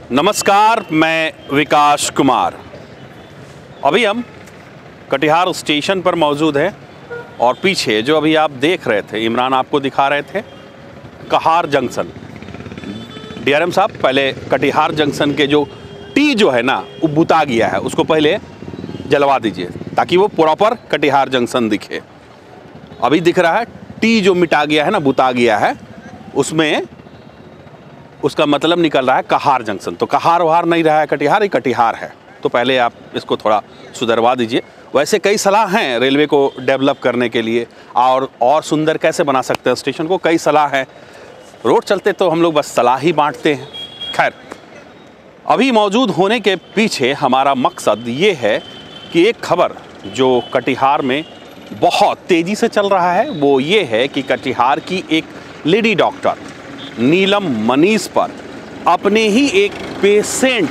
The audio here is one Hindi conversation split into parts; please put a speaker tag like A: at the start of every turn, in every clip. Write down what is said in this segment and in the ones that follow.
A: नमस्कार, मैं विकास कुमार। अभी हम कटिहार स्टेशन पर मौजूद हैं और पीछे जो अभी आप देख रहे थे, इमरान आपको दिखा रहे थे, कहार जंक्शन। डीआरएम साहब, पहले कटिहार जंक्शन के जो टी जो है ना वो बुता गया है, उसको पहले जलवा दीजिए ताकि वो प्रॉपर कटिहार जंक्शन दिखे। अभी दिख रहा है टी जो मिटा गया है ना, बुता गया है, उसमें उसका मतलब निकल रहा है कहार जंक्शन। तो कहार वहार नहीं रहा है, कटिहार ही कटिहार है। तो पहले आप इसको थोड़ा सुधरवा दीजिए। वैसे कई सलाह हैं रेलवे को डेवलप करने के लिए और सुंदर कैसे बना सकते हैं स्टेशन को, कई सलाह है। रोड चलते तो हम लोग बस सलाह ही बांटते हैं। खैर, अभी मौजूद होने के पीछे हमारा मकसद ये है कि एक खबर जो कटिहार में बहुत तेज़ी से चल रहा है वो ये है कि कटिहार की एक लेडी डॉक्टर नीलम मनीष पर अपने ही एक पेशेंट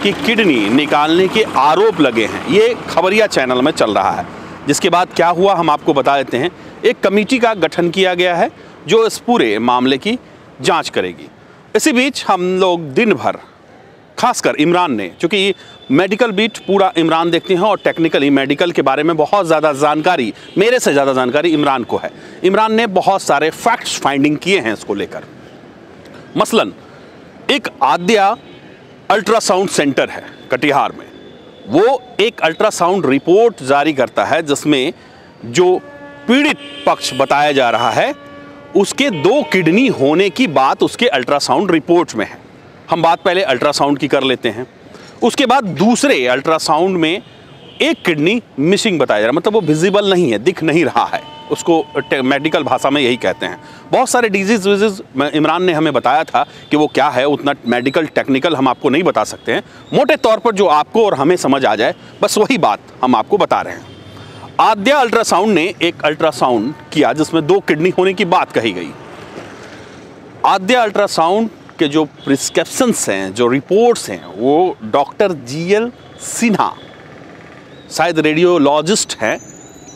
A: की किडनी निकालने के आरोप लगे हैं। ये खबरिया चैनल में चल रहा है। जिसके बाद क्या हुआ हम आपको बता देते हैं। एक कमेटी का गठन किया गया है जो इस पूरे मामले की जांच करेगी। इसी बीच हम लोग दिन भर, खासकर इमरान ने, चूँकि मेडिकल बीट पूरा इमरान देखते हैं और टेक्निकली मेडिकल के बारे में बहुत ज़्यादा जानकारी, मेरे से ज़्यादा जानकारी इमरान को है। इमरान ने बहुत सारे फैक्ट्स फाइंडिंग किए हैं इसको लेकर। मसलन एक आद्या अल्ट्रासाउंड सेंटर है कटिहार में, वो एक अल्ट्रासाउंड रिपोर्ट जारी करता है जिसमें जो पीड़ित पक्ष बताया जा रहा है उसके 2 किडनी होने की बात उसके अल्ट्रासाउंड रिपोर्ट में है। हम बात पहले अल्ट्रासाउंड की कर लेते हैं। उसके बाद दूसरे अल्ट्रासाउंड में एक किडनी मिसिंग बताया जा रहा है, मतलब वो विजिबल नहीं है, दिख नहीं रहा है। उसको मेडिकल भाषा में यही कहते हैं। बहुत सारे डिजीज इमरान ने हमें बताया था कि वो क्या है, उतना मेडिकल टेक्निकल हम आपको नहीं बता सकते हैं। मोटे तौर पर जो आपको और हमें समझ आ जाए बस वही बात हम आपको बता रहे हैं। आद्या अल्ट्रासाउंड ने एक अल्ट्रासाउंड किया जिसमें 2 किडनी होने की बात कही गई। आद्या अल्ट्रासाउंड के जो प्रिस्क्रिप्शंस हैं, जो रिपोर्ट्स हैं, वो डॉक्टर GL सिन्हा, शायद रेडियोलॉजिस्ट हैं,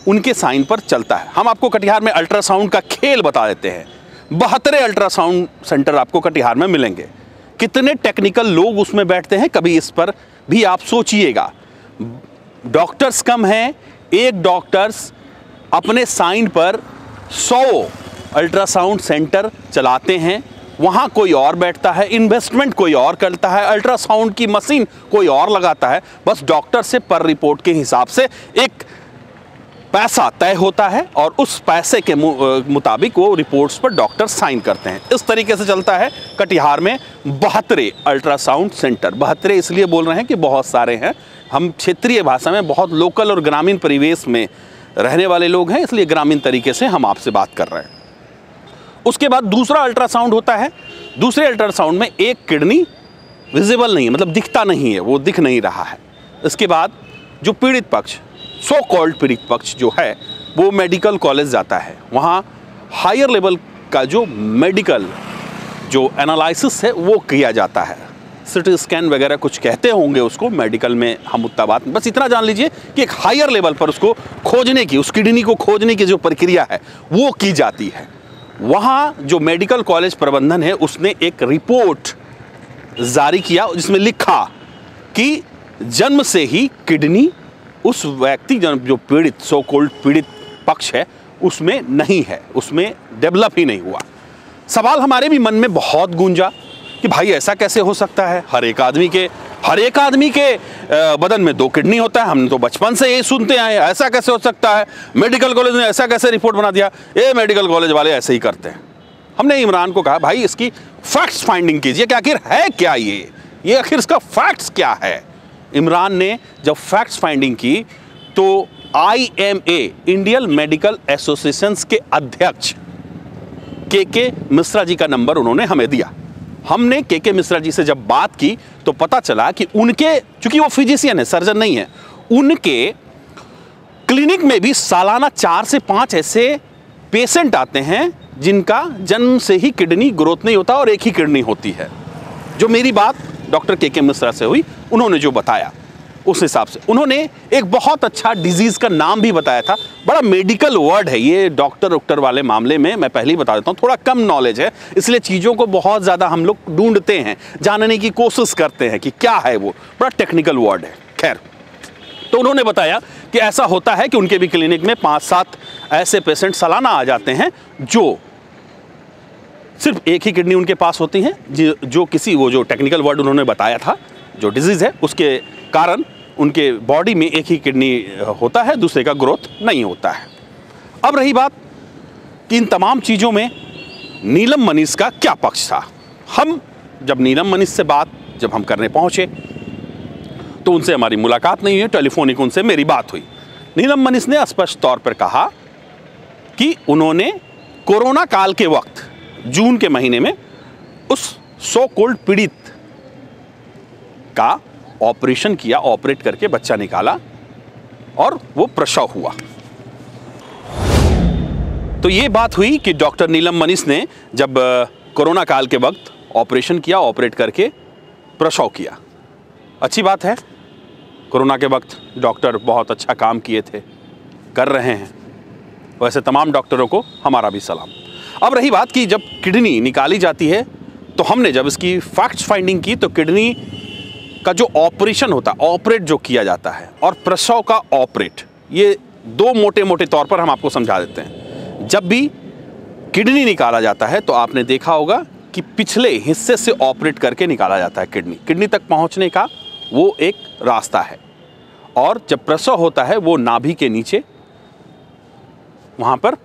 A: उनके साइन पर चलता है। हम आपको कटिहार में अल्ट्रासाउंड का खेल बता देते हैं। 72 अल्ट्रासाउंड सेंटर आपको कटिहार में मिलेंगे। कितने टेक्निकल लोग उसमें बैठते हैं, कभी इस पर भी आप सोचिएगा। डॉक्टर्स कम हैं, एक डॉक्टर्स अपने साइन पर 100 अल्ट्रासाउंड सेंटर चलाते हैं। वहाँ कोई और बैठता है, इन्वेस्टमेंट कोई और करता है, अल्ट्रासाउंड की मशीन कोई और लगाता है। बस डॉक्टर से पर रिपोर्ट के हिसाब से एक पैसा तय होता है और उस पैसे के मुताबिक वो रिपोर्ट्स पर डॉक्टर साइन करते हैं। इस तरीके से चलता है कटिहार में 72 अल्ट्रासाउंड सेंटर। 72 इसलिए बोल रहे हैं कि बहुत सारे हैं। हम क्षेत्रीय भाषा में बहुत लोकल और ग्रामीण परिवेश में रहने वाले लोग हैं, इसलिए ग्रामीण तरीके से हम आपसे बात कर रहे हैं। उसके बाद दूसरा अल्ट्रासाउंड होता है। दूसरे अल्ट्रासाउंड में एक किडनी विजिबल नहीं है, मतलब दिखता नहीं है, वो दिख नहीं रहा है। इसके बाद जो पीड़ित पक्ष, सो कॉल्ड पीड़ित पक्ष जो है, वो मेडिकल कॉलेज जाता है। वहाँ हायर लेवल का जो मेडिकल जो एनालिसिस है वो किया जाता है। सिटी स्कैन वगैरह कुछ कहते होंगे उसको, मेडिकल में हम उतना बात, बस इतना जान लीजिए कि एक हायर लेवल पर उसको खोजने की, उस किडनी को खोजने की जो प्रक्रिया है वो की जाती है। वहाँ जो मेडिकल कॉलेज प्रबंधन है उसने एक रिपोर्ट जारी किया जिसमें लिखा कि जन्म से ही किडनी उस व्यक्ति जो पीड़ित, सो कॉल्ड पीड़ित पक्ष है, उसमें नहीं है, उसमें डेवलप ही नहीं हुआ। सवाल हमारे भी मन में बहुत गूंजा कि भाई ऐसा कैसे हो सकता है। हर एक आदमी के बदन में 2 किडनी होता है। हम तो बचपन से यही सुनते आए, ऐसा कैसे हो सकता है, मेडिकल कॉलेज ने ऐसा कैसे रिपोर्ट बना दिया, ये मेडिकल कॉलेज वाले ऐसे ही करते हैं। हमने इमरान को कहा भाई इसकी फैक्ट्स फाइंडिंग कीजिए कि आखिर है क्या ये आखिर इसका फैक्ट्स क्या है। इमरान ने जब फैक्ट्स फाइंडिंग की तो IMA, इंडियन मेडिकल एसोसिएशन के अध्यक्ष KK मिश्रा जी का नंबर उन्होंने हमें दिया। हमने KK मिश्रा जी से जब बात की तो पता चला कि उनके, चूंकि वो फिजिशियन है, सर्जन नहीं है, उनके क्लिनिक में भी सालाना 4 से 5 ऐसे पेशेंट आते हैं जिनका जन्म से ही किडनी ग्रोथ नहीं होता और एक ही किडनी होती है। जो मेरी बात डॉक्टर KK मिश्रा से हुई, उन्होंने जो बताया उस हिसाब से उन्होंने एक बहुत अच्छा डिजीज़ का नाम भी बताया था। बड़ा मेडिकल वर्ड है ये, डॉक्टर वाले मामले में मैं पहले ही बता देता हूँ, थोड़ा कम नॉलेज है, इसलिए चीज़ों को बहुत ज़्यादा हम लोग ढूंढते हैं, जानने की कोशिश करते हैं कि क्या है वो, बड़ा टेक्निकल वर्ड है। खैर, तो उन्होंने बताया कि ऐसा होता है कि उनके भी क्लिनिक में 5-7 ऐसे पेशेंट सालाना आ जाते हैं जो सिर्फ एक ही किडनी उनके पास होती है, जो किसी वो जो टेक्निकल वर्ड उन्होंने बताया था, जो डिजीज़ है उसके कारण उनके बॉडी में एक ही किडनी होता है, दूसरे का ग्रोथ नहीं होता है। अब रही बात कि इन तमाम चीज़ों में नीलम मनीष का क्या पक्ष था। हम जब नीलम मनीष से बात जब हम करने पहुँचे तो उनसे हमारी मुलाकात नहीं हुई, टेलीफोनिक उनसे मेरी बात हुई। नीलम मनीष ने स्पष्ट तौर पर कहा कि उन्होंने कोरोना काल के वक्त जून के महीने में उस सो कॉल्ड पीड़ित का ऑपरेशन किया, ऑपरेट करके बच्चा निकाला और वो प्रसव हुआ। तो ये बात हुई कि डॉक्टर नीलम मनीष ने जब कोरोना काल के वक्त ऑपरेशन किया, ऑपरेट करके प्रसव किया। अच्छी बात है, कोरोना के वक्त डॉक्टर बहुत अच्छा काम किए थे, कर रहे हैं, वैसे तमाम डॉक्टरों को हमारा भी सलाम। अब रही बात कि जब किडनी निकाली जाती है तो हमने जब इसकी फैक्ट्स फाइंडिंग की तो किडनी का जो ऑपरेशन होता है, ऑपरेट जो किया जाता है, और प्रसव का ऑपरेट, ये दो मोटे मोटे तौर पर हम आपको समझा देते हैं। जब भी किडनी निकाला जाता है तो आपने देखा होगा कि पिछले हिस्से से ऑपरेट करके निकाला जाता है। किडनी तक पहुंचने का वो एक रास्ता है, और जब प्रसव होता है वो नाभि के नीचे, वहाँ पर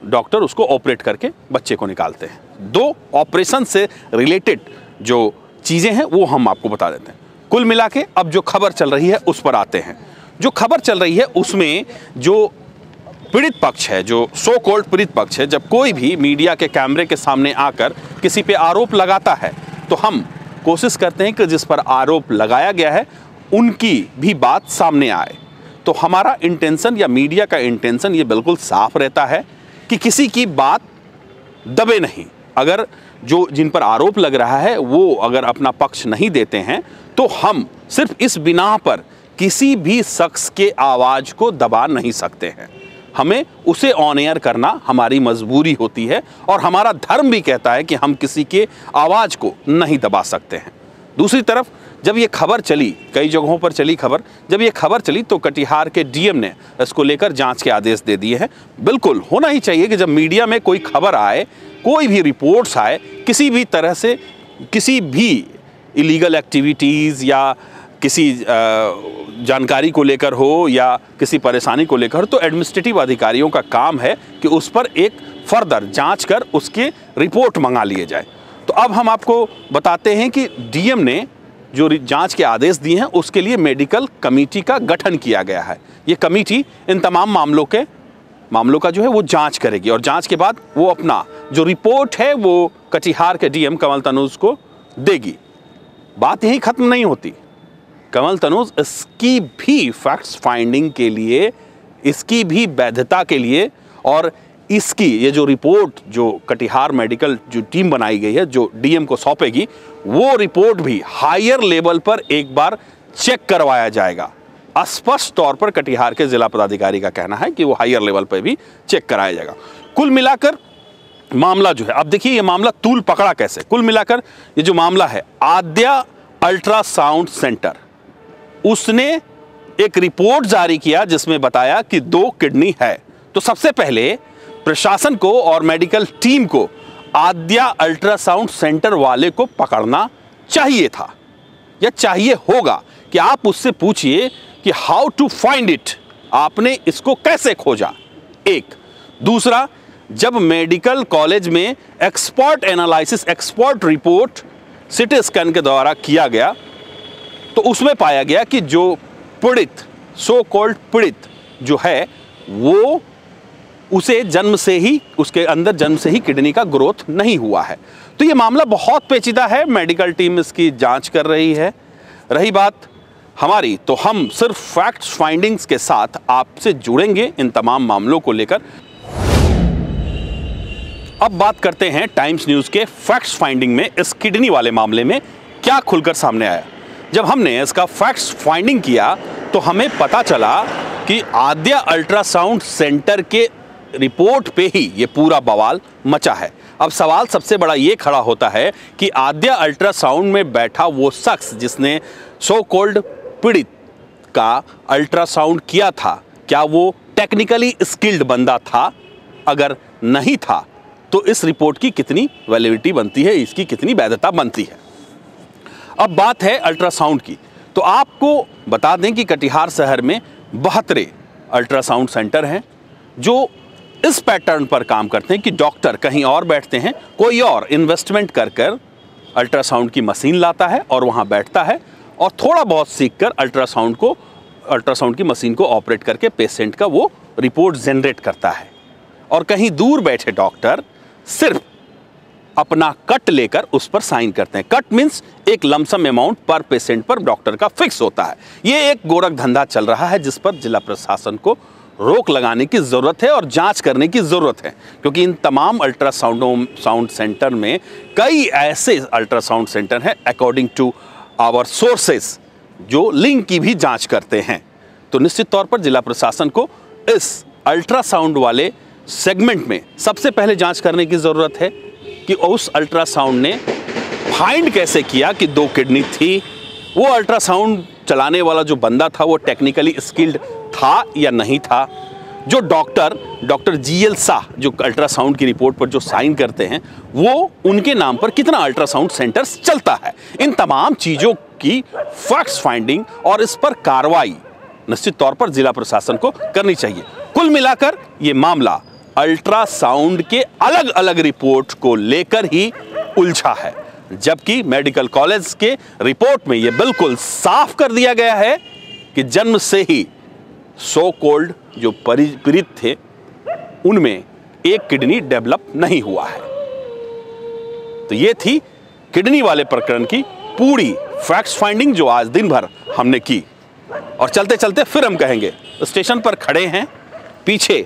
A: डॉक्टर उसको ऑपरेट करके बच्चे को निकालते हैं। दो ऑपरेशन से रिलेटेड जो चीज़ें हैं वो हम आपको बता देते हैं। कुल मिला के अब जो खबर चल रही है उस पर आते हैं। जो खबर चल रही है उसमें जो पीड़ित पक्ष है, जो सो कॉल्ड पीड़ित पक्ष है, जब कोई भी मीडिया के कैमरे के सामने आकर किसी पे आरोप लगाता है तो हम कोशिश करते हैं कि जिस पर आरोप लगाया गया है उनकी भी बात सामने आए। तो हमारा इंटेंशन या मीडिया का इंटेंशन ये बिल्कुल साफ रहता है कि किसी की बात दबे नहीं। अगर जो जिन पर आरोप लग रहा है वो अगर अपना पक्ष नहीं देते हैं तो हम सिर्फ इस बिना पर किसी भी शख्स के आवाज़ को दबा नहीं सकते हैं। हमें उसे ऑन एयर करना हमारी मजबूरी होती है, और हमारा धर्म भी कहता है कि हम किसी के आवाज़ को नहीं दबा सकते हैं। दूसरी तरफ जब ये खबर चली, कई जगहों पर चली खबर, जब ये खबर चली तो कटिहार के डीएम ने इसको लेकर जांच के आदेश दे दिए हैं। बिल्कुल होना ही चाहिए कि जब मीडिया में कोई खबर आए, कोई भी रिपोर्ट्स आए, किसी भी तरह से किसी भी इलीगल एक्टिविटीज़ या किसी जानकारी को लेकर हो या किसी परेशानी को लेकर, तो एडमिनिस्ट्रेटिव अधिकारियों का काम है कि उस पर एक फर्दर जांच कर उसके रिपोर्ट मंगा लिए जाए। तो अब हम आपको बताते हैं कि डीएम ने जो जांच के आदेश दिए हैं उसके लिए मेडिकल कमेटी का गठन किया गया है। ये कमेटी इन तमाम मामलों का जो है वो जांच करेगी, और जांच के बाद वो अपना जो रिपोर्ट है वो कटिहार के डीएम कमल तनुज को देगी। बात यही खत्म नहीं होती। कमल तनुज इसकी भी फैक्ट्स फाइंडिंग के लिए, इसकी भी वैधता के लिए, और इसकी ये जो रिपोर्ट जो कटिहार मेडिकल जो टीम बनाई गई है जो डीएम को सौंपेगी, वो रिपोर्ट भी हायर लेवल पर एक बार चेक करवाया जाएगा। स्पष्ट तौर पर कटिहार के जिला पदाधिकारी का कहना है कि वो हायर लेवल पर भी चेक कराया जाएगा। कुल मिलाकर मामला जो है, अब देखिए ये मामला तूल पकड़ा कैसे। कुल मिलाकर ये जो मामला है, आद्या अल्ट्रासाउंड सेंटर, उसने एक रिपोर्ट जारी किया जिसमें बताया कि 2 किडनी है। तो सबसे पहले प्रशासन को और मेडिकल टीम को आद्या अल्ट्रासाउंड सेंटर वाले को पकड़ना चाहिए था या चाहिए होगा कि आप उससे पूछिए कि हाउ टू फाइंड इट, आपने इसको कैसे खोजा। एक दूसरा, जब मेडिकल कॉलेज में expert analysis, expert report CT scan के द्वारा किया गया तो उसमें पाया गया कि जो पीड़ित, सो कॉल्ड पीड़ित जो है, वो उसे जन्म से ही, उसके अंदर जन्म से ही किडनी का ग्रोथ नहीं हुआ है। तो ये मामला बहुत पेचीदा है, मेडिकल टीम इसकी जांच कर रही है। रही बात हमारी, तो हम सिर्फ फैक्ट्स फाइंडिंग्स के साथ आपसे जुड़ेंगे इन तमाम मामलों को लेकर। अब बात करते हैं टाइम्स न्यूज़ के फैक्ट्स फाइंडिंग में इस किडनी वाले मामले में क्या खुलकर सामने आया। जब हमने इसका फैक्ट्स फाइंडिंग किया तो हमें पता चला कि आद्या अल्ट्रासाउंड सेंटर के रिपोर्ट पे ही ये पूरा बवाल मचा है। अब सवाल सबसे बड़ा ये खड़ा होता है कि आद्या अल्ट्रासाउंड में बैठा वो शख्स जिसने सो कॉल्ड पीड़ित का अल्ट्रासाउंड किया था, क्या वो टेक्निकली स्किल्ड बंदा था? अगर नहीं था तो इस रिपोर्ट की कितनी वैलिडिटी बनती है, इसकी कितनी वैधता बनती है। अब बात है अल्ट्रासाउंड की, तो आपको बता दें कि कटिहार शहर में 72 अल्ट्रासाउंड सेंटर हैं जो इस पैटर्न पर काम करते हैं कि डॉक्टर कहीं और बैठते हैं, कोई और इन्वेस्टमेंट कर अल्ट्रासाउंड की मशीन लाता है और वहाँ बैठता है और थोड़ा बहुत सीखकर अल्ट्रासाउंड की मशीन को ऑपरेट करके पेशेंट का वो रिपोर्ट जनरेट करता है। और कहीं दूर बैठे डॉक्टर सिर्फ अपना कट लेकर उस पर साइन करते हैं। कट मीन्स एक लमसम अमाउंट पर पेशेंट पर डॉक्टर का फिक्स होता है। ये एक गोरख धंधा चल रहा है जिस पर जिला प्रशासन को रोक लगाने की ज़रूरत है और जांच करने की ज़रूरत है, क्योंकि इन तमाम अल्ट्रासाउंड सेंटर में कई ऐसे अल्ट्रासाउंड सेंटर हैं अकॉर्डिंग टू आवर सोर्सेस जो लिंक की भी जांच करते हैं। तो निश्चित तौर पर जिला प्रशासन को इस अल्ट्रासाउंड वाले सेगमेंट में सबसे पहले जांच करने की ज़रूरत है कि उस अल्ट्रासाउंड ने फाइंड कैसे किया कि 2 किडनी थी। वो अल्ट्रासाउंड चलाने वाला जो बंदा था वो टेक्निकली स्किल्ड था या नहीं था। जो डॉक्टर जीएल शाह जो अल्ट्रासाउंड की रिपोर्ट पर जो साइन करते हैं वो उनके नाम पर कितना अल्ट्रासाउंड सेंटर्स चलता है। इन तमाम चीज़ों की फैक्ट्स फाइंडिंग और इस पर कार्रवाई निश्चित तौर पर जिला प्रशासन को करनी चाहिए। कुल मिलाकर ये मामला अल्ट्रासाउंड के अलग अलग रिपोर्ट को लेकर ही उलझा है, जबकि मेडिकल कॉलेज के रिपोर्ट में यह बिल्कुल साफ कर दिया गया है कि जन्म से ही सो कॉल्ड जो पीड़ित थे उनमें एक किडनी डेवलप नहीं हुआ है। तो ये थी किडनी वाले प्रकरण की पूरी फैक्ट्स फाइंडिंग जो आज दिन भर हमने की। और चलते चलते फिर हम कहेंगे, स्टेशन पर खड़े हैं, पीछे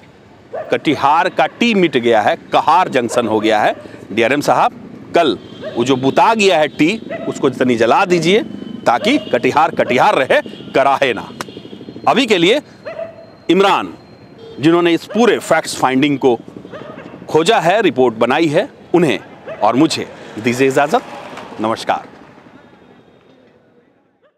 A: कटिहार का टी मिट गया है, कहार जंक्शन हो गया है। डीआरएम साहब कल वो जो बुता गया है टी उसको जितनी जला दीजिए ताकि कटिहार रहे, कराहे ना। अभी के लिए इमरान जिन्होंने इस पूरे फैक्ट्स फाइंडिंग को खोजा है, रिपोर्ट बनाई है, उन्हें और मुझे दीजिए इजाज़त। नमस्कार।